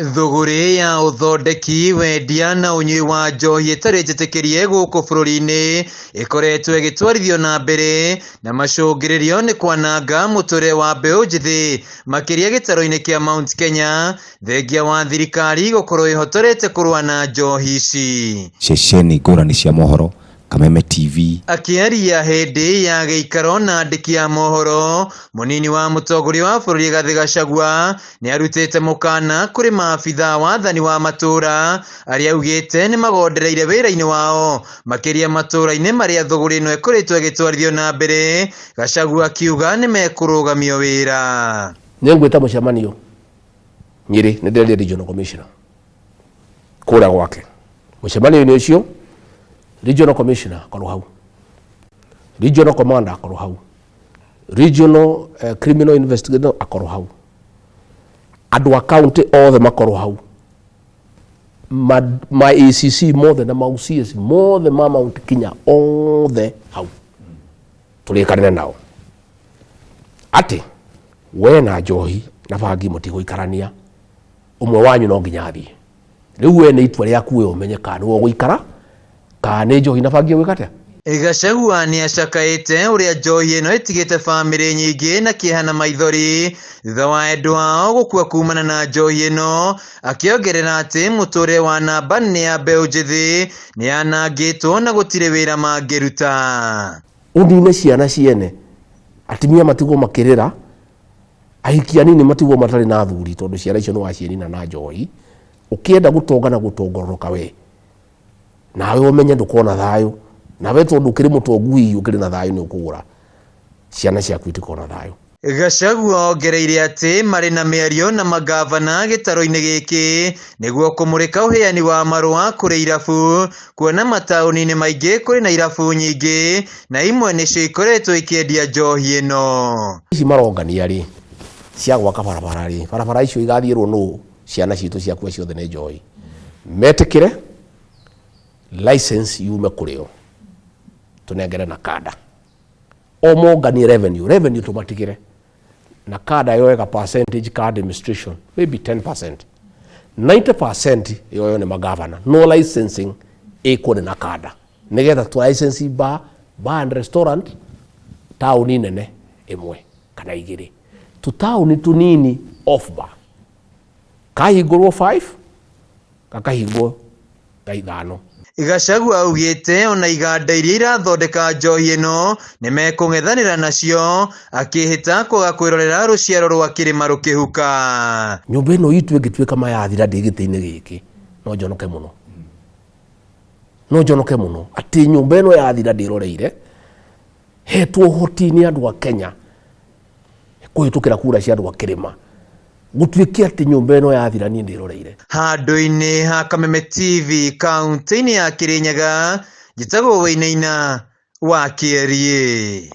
Thuguri ya uthondeki wendia na unyui wa njohi itari njitikirie guku bururi-ini ikoretwo igitwarithio na mbere na macungiririo ni kwananga muture wa mbeu njithi makiria gitaruini kia Mount Kenya thengia wa thirikari gukorwo ihotorete kurua na njohi ici. Ceceni ngũrani cia mohoro Kameme TV. Akiaria hindi ya giikaro na andiki ya mohoro, munini wa mutongoria wa bururi Rigathi Gachagua ni arutite mukana kuri maabithaa wathani wa matuũra aria augite ni magondereire wiraini wao makiria matuũra-ini maria thuguri no ikoretwo igitwarithio na mbere. Gachagua akiuga nĩmekũrũgamio wĩra. Nĩngwĩta mũcemanio Nyeri nĩ ndĩrĩa regional commissioner kũrĩa gwake. Mũcemanio-inĩ ũcio regional commissioner akorwo hau, regional commander akorwo hau, regional criminal investigator akorwo hau, andũ a county othe makorwo hau, ma ACC mothe na ma OCS mothe ma Mount Kenya othe hau, tũrĩkanĩre nao atĩ we na njohi na bangi mũtigũikarania, ũmwe wanyu no nginya athiĩ. Rĩu we nĩ itua rĩaku we ũmenye kana nĩwe ũgũikara kana njohi na bangi ũgĩkate. Gachagua ni acakaite uria njohi ino itigite family nyingi na kihana maithori thutha wa endu ao gukua kumana na njohi ino, akiongerera ati muture wa namba ni ya mbeu njithi ni anangitwo na gutire wira mangiruta. Undine ciana ciene atimia matigwo makirira, ahikia nini matigwo matari na thuri tondu ciana icio no wacienina na njohi. Ukienda gutongana gutongoroka we nawe umenye ndukona thayo, nawe tondu ukiri mutongui ukiri na thayo ni ukugura ciana ciaku itikona thayo. Gachagua ongereire ati mari na miario na magavana gitaruini giki niguo kumurika uheani wa marua kuri irabu, kuona matauni-ini maingi kuri na irabu nyingi na imwe nicio ikoretwo ikiendia njohi ino. Ici marongania ri cia gwaka barabara ri, barabara icio igathierwo no ciana citu ciaku ciothe ni njohi. Metikire license yume kureo tunengere na kada omongani revenue tumatigire na kada yoega percentage card administration maybe 10%, 90% yoyo ni magavana, no licensing iko na kada nigetha tu license bar and restaurant tauni nene imwe kana igiri tu tauni tunini off bar kahingurwo 5 kakahingwo 5. Gachagua augite ona iganda iria irathondeka njohi ino nĩmekũng'ethanĩra nacio, akihita kwaga kwirorera ruciaro rwa kirima rukihuka. Nyumba ino itu igituika mayathira ndigite-ini giki no njonoke muno ati nyumba ino yathira ndiroreire hetwo hoti-ini andu a Kenya kuhitukira kura cia andu a kirima gutuikia ati nyumba ino yathira ni ndiroreire. Handu-ini ha Kameme TV kaunti-ini ya Kirinyaga, njitagwo Wainaina wa Kierie.